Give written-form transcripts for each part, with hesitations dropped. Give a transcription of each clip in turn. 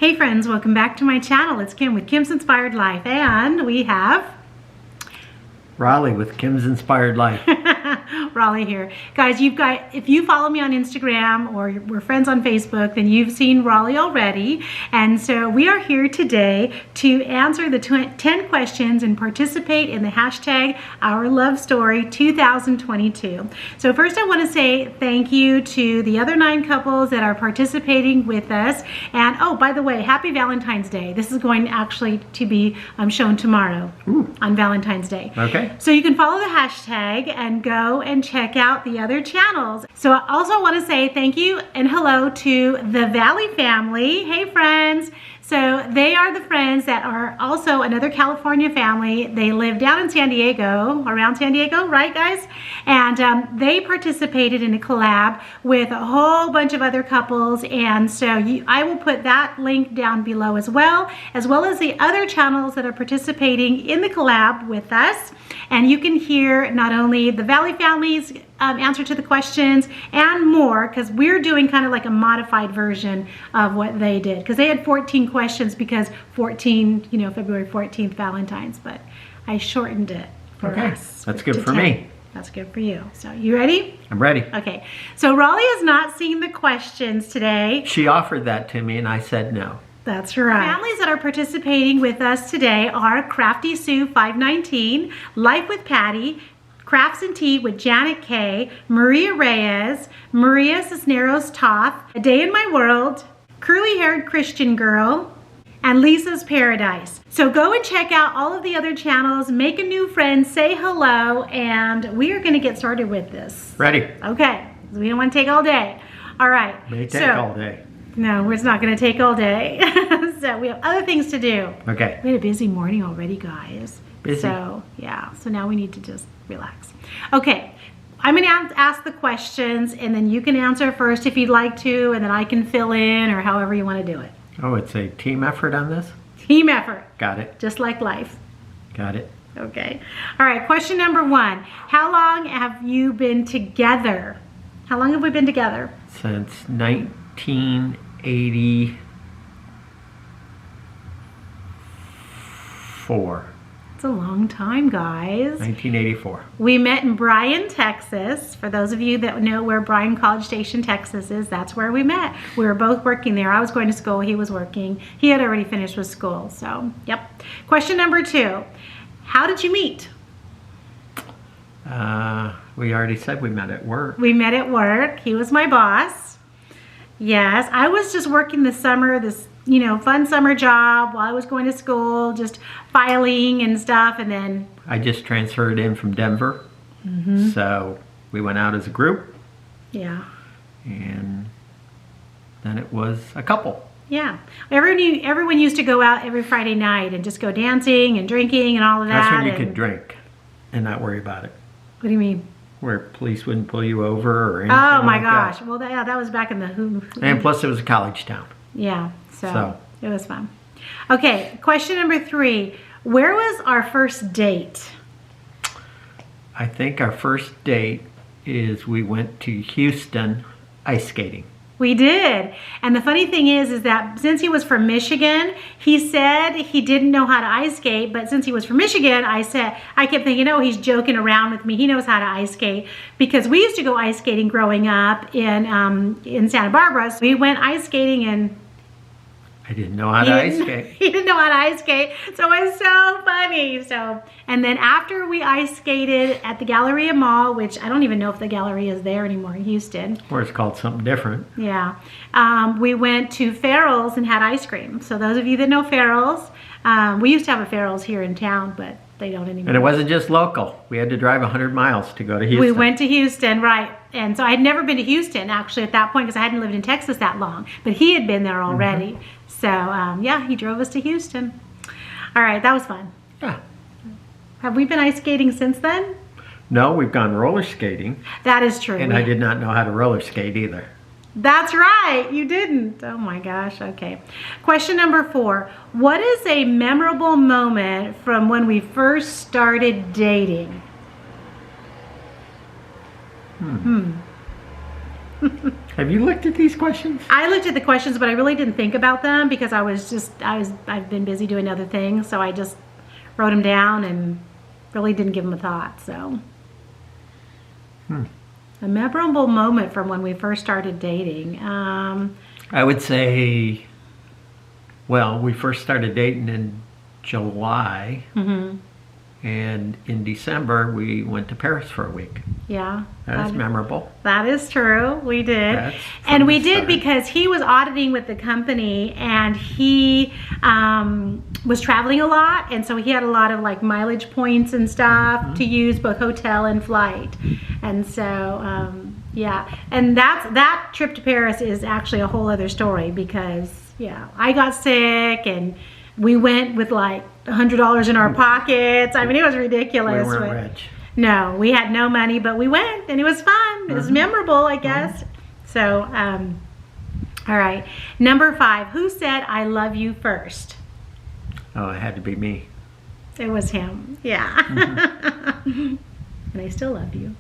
Hey friends, welcome back to my channel. It's Kim with Kim's Inspired Life, and we have Raleigh with Kim's Inspired Life. Raleigh here. Guys, if you follow me on Instagram or we're friends on Facebook, then you've seen Raleigh already. And so we are here today to answer the 10 questions and participate in the hashtag Our Love Story 2022. So first I want to say thank you to the other 9 couples that are participating with us. And oh, by the way, happy Valentine's Day. This is going actually to be shown tomorrow. Ooh. On Valentine's Day. Okay. So you can follow the hashtag and go and check out the other channels. So I also want to say thank you and hello to the Valley family. Hey friends. So they are the friends that are also another California family. They live down in San Diego, around San Diego, right guys? And they participated in a collab with a whole bunch of other couples. And so I will put that link down below as well as the other channels that are participating in the collab with us. And you can hear not only the Valley family's answer to the questions and more, because we're doing kind of like a modified version of what they did, because they had 14 questions because 14, you know, February 14th, Valentine's, but I shortened it for us. That's good for me. That's good for you. So you ready? I'm ready. Okay. So Raleigh has not seen the questions today. She offered that to me and I said no. That's right. Families that are participating with us today are CraftySue 519, Life with Patti, Crafts and Tea with JanetKay, Maria Reyes, Maria Cisneros Toth, A Day in My World, Curly Haired Christian Girl, and Lisa's Paradise. So go and check out all of the other channels, make a new friend, say hello, and we are going to get started with this. Ready. Okay. We don't want to take all day. All right. May take all day. No, it's not going to take all day. So we have other things to do. Okay. We had a busy morning already, guys. Busy. So, yeah. So now we need to just relax. Okay. I'm going to ask the questions, and then you can answer first if you'd like to, and then I can fill in or however you want to do it. Oh, it's a team effort on this? Team effort. Got it. Just like life. Got it. Okay. All right. Question number 1. How long have you been together? How long have we been together? Since 1984. It's a long time, guys. 1984. We met in Bryan, Texas. For those of you that know where Bryan College Station, Texas is, that's where we met. We were both working there. I was going to school, he was working. He had already finished with school, so, yep. Question number 2. How did you meet? We already said we met at work. We met at work. He was my boss. Yes, I was just working this summer, this, you know, fun summer job while I was going to school, just filing and stuff, and then... I just transferred in from Denver, so we went out as a group. Yeah. And then it was a couple. Yeah. Everyone used to go out every Friday night and just go dancing and drinking and all of that. That's when you could drink and not worry about it. What do you mean? Where police wouldn't pull you over or anything. Oh my like gosh. That. Well, that was back in the... And plus it was a college town. Yeah. So it was fun. Okay. Question number 3. Where was our first date? I think our first date is we went to Houston ice skating. We did. And the funny thing is that since he was from Michigan, he said he didn't know how to ice skate, but since he was from Michigan, I kept thinking, oh, he's joking around with me. He knows how to ice skate, because we used to go ice skating growing up in Santa Barbara. So we went ice skating, and I didn't know how to ice skate. He didn't know how to ice skate, so it was so funny. And then after we ice skated at the Galleria Mall, which I don't even know if the Galleria is there anymore in Houston. Or it's called something different. Yeah. We went to Farrell's and had ice cream. So those of you that know Farrell's, we used to have a Farrell's here in town, but they don't anymore. And it wasn't just local. We had to drive 100 miles to go to Houston. We went to Houston, right. And so I had never been to Houston, actually, at that point, because I hadn't lived in Texas that long. But he had been there already. So, yeah, he drove us to Houston. All right, that was fun. Yeah. Have we been ice skating since then? No, we've gone roller skating. That is true. And I did not know how to roller skate either. That's right, you didn't. Oh my gosh, okay. Question number 4. What is a memorable moment from when we first started dating? Have you looked at these questions? I looked at the questions, but I really didn't think about them because I've been busy doing other things. So I just wrote them down and really didn't give them a thought. So a memorable moment from when we first started dating. I would say, well, we first started dating in July. And in December, we went to Paris for a week. Yeah. That is memorable. That is true. We did. That's And we did because he was auditing with the company and he was traveling a lot. And so he had a lot of like mileage points and stuff to use, both hotel and flight. And so, yeah. And that trip to Paris is actually a whole other story because, yeah, I got sick and we went with like $100 in our pockets. I mean, it was ridiculous. We weren't rich. No, we had no money, but we went and it was fun. It was memorable, I guess. So, all right. Number 5, who said I love you first? Oh, it had to be me. It was him. Yeah. And I still love you.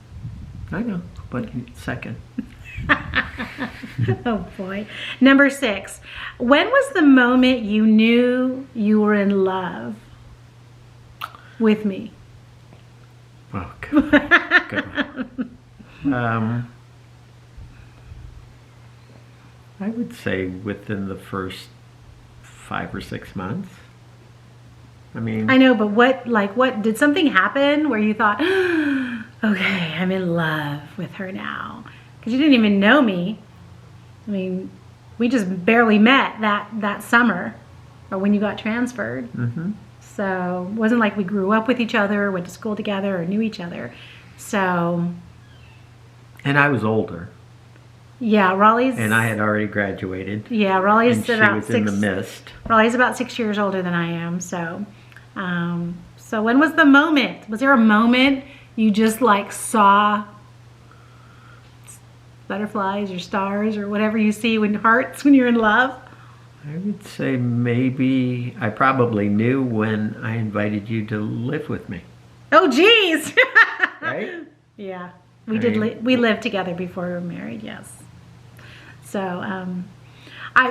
I know, but second. Oh boy. Number 6, when was the moment you knew you were in love with me? Oh, good one. I would say within the first 5 or 6 months. I mean, I know, but what did something happen where you thought, okay, I'm in love with her now? Because you didn't even know me. I mean, we just barely met that summer or when you got transferred. So it wasn't like we grew up with each other, went to school together, or knew each other. So. And I was older. Yeah, Raleigh's. And I had already graduated. Yeah, Raleigh's and she about was 6. in the mist. Raleigh's about 6 years older than I am. So, so when was the moment? Was there a moment you just like saw butterflies or stars or whatever you see when hearts when you're in love? I would say maybe I probably knew when I invited you to live with me. Oh, geez. Right? Yeah, we did. We lived together before we were married. Yes. So,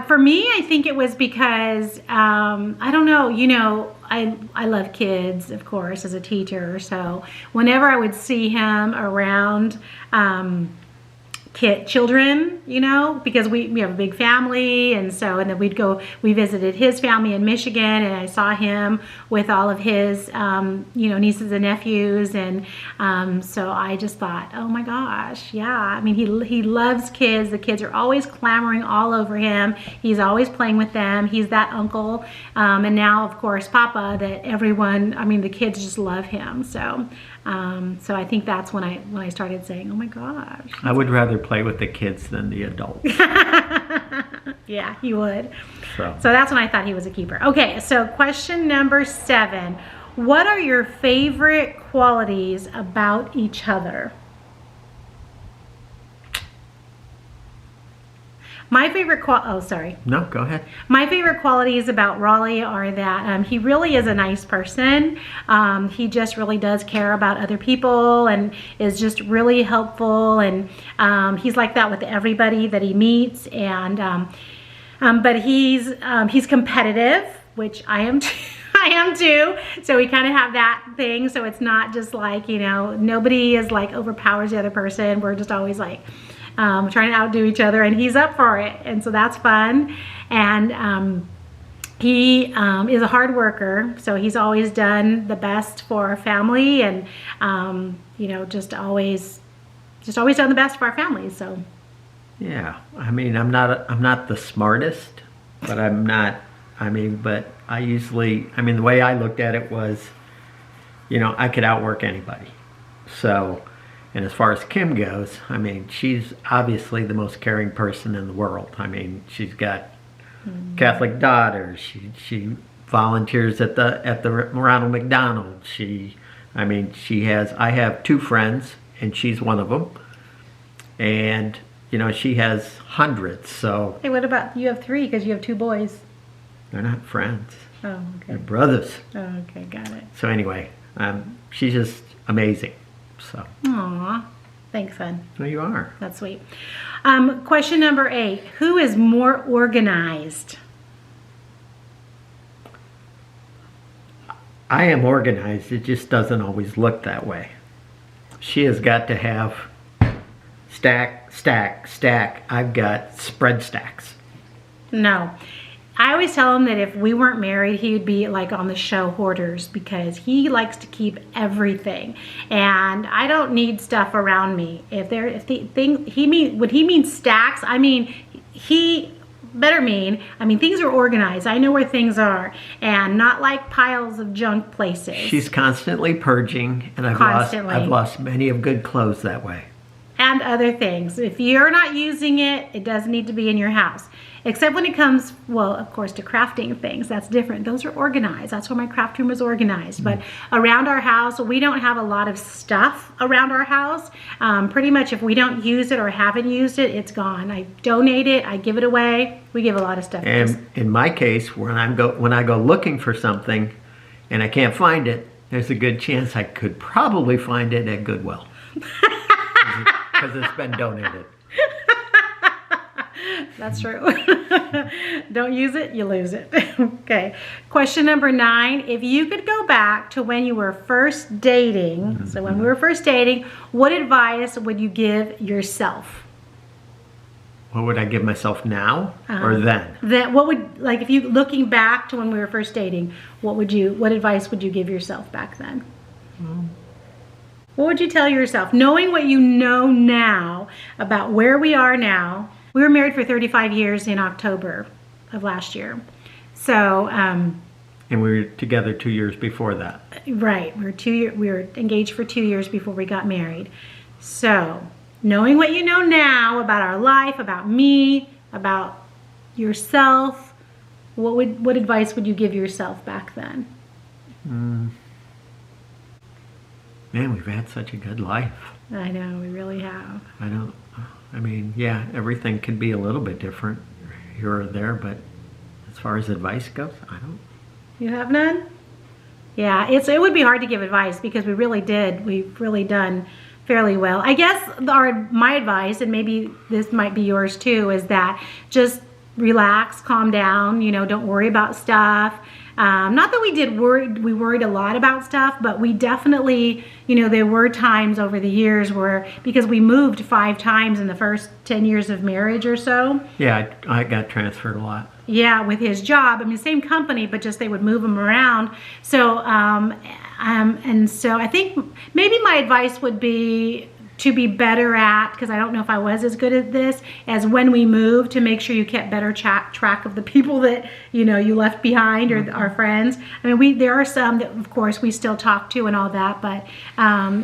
for me, I think it was because I don't know. You know, I love kids, of course, as a teacher. So whenever I would see him around. Children, you know, because we have a big family, and then we visited his family in Michigan, and I saw him with all of his nieces and nephews, and so I just thought, oh my gosh, yeah, I mean, he loves kids. The kids are always clamoring all over him. He's always playing with them. He's that uncle, and now of course Papa, that everyone, I mean, the kids just love him. So I think that's when I started saying, oh my gosh. I would rather play with the kids than the adults. Yeah, he would. So that's when I thought he was a keeper. Okay, so question number 7. What are your favorite qualities about each other? My favorite No, go ahead. My favorite qualities about Raleigh are that he really is a nice person. He just really does care about other people and is just really helpful. And he's like that with everybody that he meets. And but he's competitive, which I am too. I am too. So we kind of have that thing. So it's not just like, you know, nobody is like overpowers the other person. We're just always like trying to outdo each other, and he's up for it, and so that's fun. And he is a hard worker, so he's always done the best for our family, and you know, just always done the best for our family. So yeah, I mean, I'm not the smartest, but but I usually, the way I looked at it was, you know, I could outwork anybody. So. And as far as Kim goes, I mean, she's obviously the most caring person in the world. I mean, she's got Catholic daughters. She volunteers at the Ronald McDonald. I have 2 friends, and she's one of them. And you know, she has hundreds. So. Hey, what about you? Have 3 because you have 2 boys. They're not friends. Oh, okay. They're brothers. Oh, okay, got it. So anyway, she's just amazing. So. Aww. Thanks, hon. No, you are. That's sweet. Question number 8. Who is more organized? I am organized. It just doesn't always look that way. She has got to have stack, stack, stack. I've got spread stacks. No. I always tell him that if we weren't married, he would be like on the show Hoarders, because he likes to keep everything, and I don't need stuff around me. When he means stacks, I mean things are organized. I know where things are, and not like piles of junk places. She's constantly purging, and I've lost many of good clothes that way. And other things. If you're not using it, it doesn't need to be in your house. Except when it comes, well, of course, to crafting things. That's different. Those are organized. That's why my craft room is organized. But around our house, we don't have a lot of stuff around our house. Pretty much if we don't use it or haven't used it, it's gone. I donate it. I give it away. We give a lot of stuff. And in my case, when I go looking for something and I can't find it, there's a good chance I could probably find it at Goodwill. Because it's been donated. That's true. Don't use it, you lose it. Okay. Question number 9. If you could go back to when you were first dating, so when we were first dating, what advice would you give yourself? What would I give myself now or then? If you looking back to when we were first dating, what advice would you give yourself back then? What would you tell yourself? Knowing what you know now about where we are now. We were married for 35 years in October of last year. So, and we were together 2 years before that. Right. We were engaged for 2 years before we got married. So, knowing what you know now about our life, about me, about yourself, what advice would you give yourself back then? Man, we've had such a good life. I know, we really have. Yeah, everything could be a little bit different here or there, but as far as advice goes, I don't. You have none? Yeah, it would be hard to give advice because we've really done fairly well. I guess my advice, and maybe this might be yours too, is that just relax, calm down, don't worry about stuff. Not that we worried a lot about stuff, but we definitely, there were times over the years where, because we moved 5 times in the first 10 years of marriage or so. Yeah, I got transferred a lot. Yeah, with his job. Same company, but just they would move him around. So, and so I think maybe my advice would be to be better at, because I don't know if I was as good at this, as when we moved, to make sure you kept better track of the people that, you left behind or our friends. There are some that, of course, we still talk to and all that, but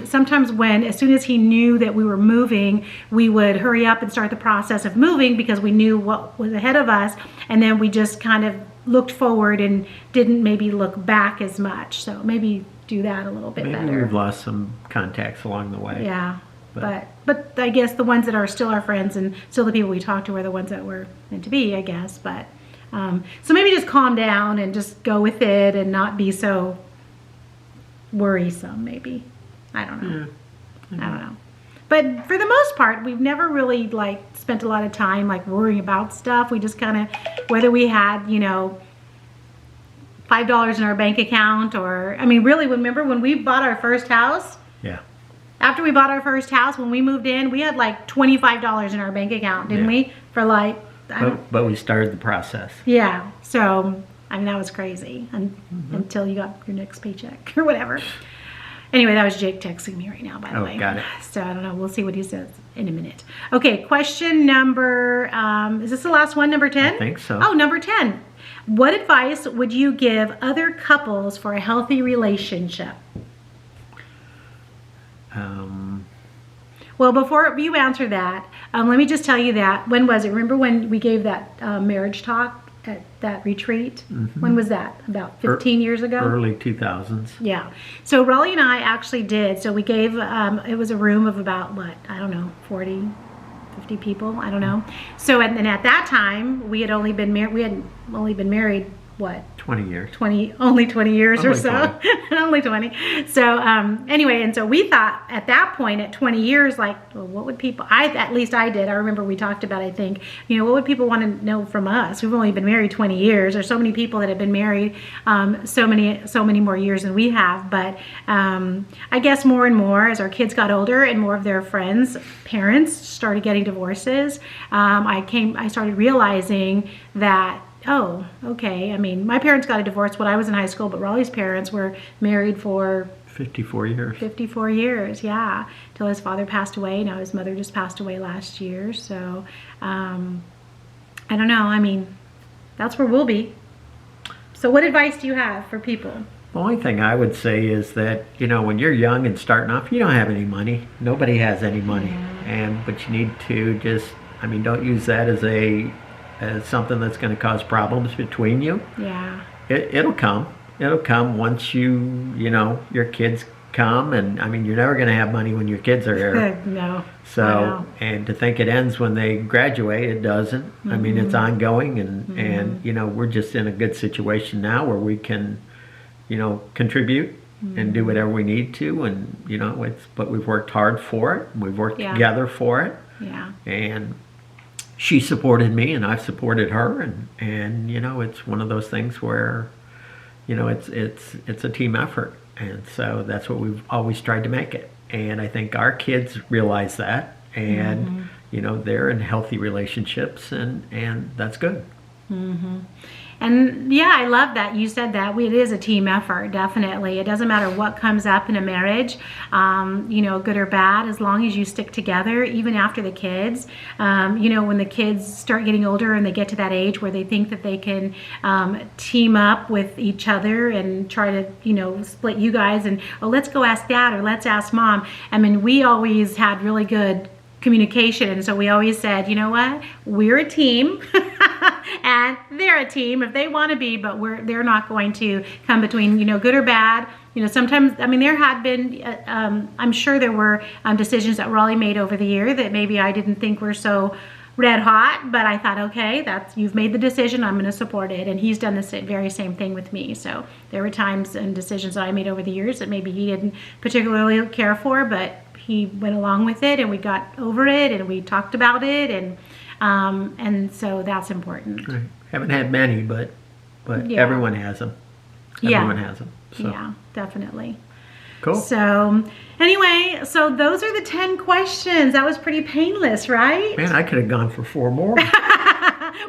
sometimes as soon as he knew that we were moving, we would hurry up and start the process of moving because we knew what was ahead of us, and then we just kind of looked forward and didn't maybe look back as much. So maybe do that a little bit better. Maybe we've lost some contacts along the way. Yeah. But I guess the ones that are still our friends and still the people we talk to are the ones that we're meant to be, I guess. But so maybe just calm down and just go with it and not be so worrisome, maybe. I don't know. I don't know. But for the most part, we've never really spent a lot of time worrying about stuff. We just kind of, whether we had, $5 in our bank account or, really, remember when we bought our first house? Yeah. After we bought our first house, when we moved in, we had $25 in our bank account, didn't we? For but we started the process. Yeah. So, that was crazy until you got your next paycheck or whatever. Anyway, that was Jake texting me right now, by the way. Got it. So, I don't know. We'll see what he says in a minute. Okay, question number, is this the last one, number 10? I think so. Oh, number 10. What advice would you give other couples for a healthy relationship? Well, before you answer that, let me just tell you that, when was it? Remember when we gave that marriage talk at that retreat? When was that? About 15 years ago? Early 2000s. Yeah. So Raleigh and I actually did. So we gave, it was a room of about, 40, 50 people, I don't know. So, and at that time, we had only been married what? 20 years. Only 20 years or Only so. Only 20. So anyway, and so we thought at that point, at 20 years, like, well, what would people, at least I did. I remember we talked about, I think, what would people want to know from us? We've only been married 20 years. There's so many people that have been married so many more years than we have. But I guess more and more as our kids got older and more of their friends, parents started getting divorces, I started realizing that, oh, okay. I mean, my parents got a divorce when I was in high school, but Raleigh's parents were married for 54 years. 54 years, yeah, till his father passed away. Now his mother just passed away last year. So, I don't know. I mean, that's where we'll be. So what advice do you have for people? The only thing I would say is that, when you're young and starting off, you don't have any money. Nobody has any money. Yeah. But you need to just, don't use that as something that's going to cause problems between you. Yeah. It'll come. It'll come once your kids come. And, you're never going to have money when your kids are here. No. So, and to think it ends when they graduate, it doesn't. It's ongoing. And we're just in a good situation now where we can, contribute and do whatever we need to. And, but we've worked hard for it. We've worked together for it. Yeah. And she supported me and I've supported her. And it's one of those things where, it's a team effort. And so that's what we've always tried to make it. And I think our kids realize that. And, they're in healthy relationships and that's good. Mm-hmm. And yeah, I love that you said that. It is a team effort, definitely. It doesn't matter what comes up in a marriage, good or bad, as long as you stick together, even after the kids. When the kids start getting older and they get to that age where they think that they can team up with each other and try to, split you guys and, oh, let's go ask dad or let's ask mom. We always had really good communication, and so we always said, you know what, we're a team and they're a team if they want to be, but they're not going to come between, good or bad. Sometimes, there had been, I'm sure there were decisions that Raleigh made over the year that maybe I didn't think were so red hot, but I thought, okay, you've made the decision, I'm going to support it. And he's done the very same thing with me. So there were times and decisions that I made over the years that maybe he didn't particularly care for, but he went along with it and we got over it and we talked about it, and so that's important. Right. Haven't had many, but yeah. Everyone has them. Everyone has them. So. Yeah, definitely. Cool. So anyway, so those are the 10 questions. That was pretty painless, right? Man, I could have gone for 4 more.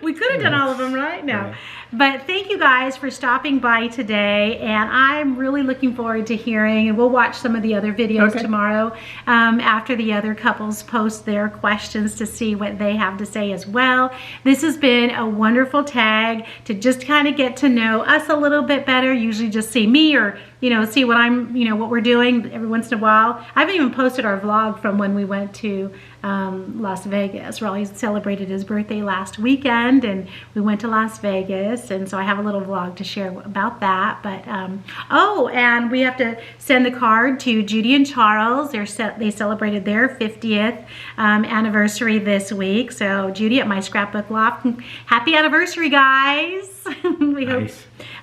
We could have done all of them, right? No. Right. But thank you guys for stopping by today, and I'm really looking forward to hearing, and we'll watch some of the other videos tomorrow after the other couples post their questions to see what they have to say as well. This has been a wonderful tag to just kind of get to know us a little bit better, usually just see me or see what what we're doing every once in a while. I haven't even posted our vlog from when we went to Las Vegas. Raleigh celebrated his birthday last weekend and we went to Las Vegas, and so I have a little vlog to share about that. But and we have to send the card to Judy and Charles. They celebrated their 50th anniversary this week. So Judy at My Scrapbook Loft, happy anniversary, guys. We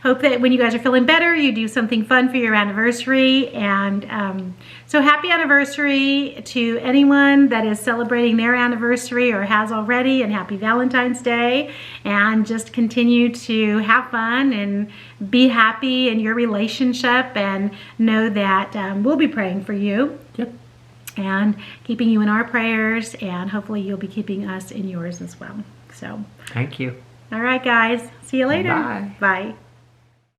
hope that when you guys are feeling better, you do something fun for your anniversary. And so happy anniversary to anyone that is celebrating their anniversary or has already, and happy Valentine's Day. And just continue to have fun and be happy in your relationship, and know that we'll be praying for you. Yep. And keeping you in our prayers, and hopefully you'll be keeping us in yours as well. So thank you. all right, guys. See you later. Bye. Bye.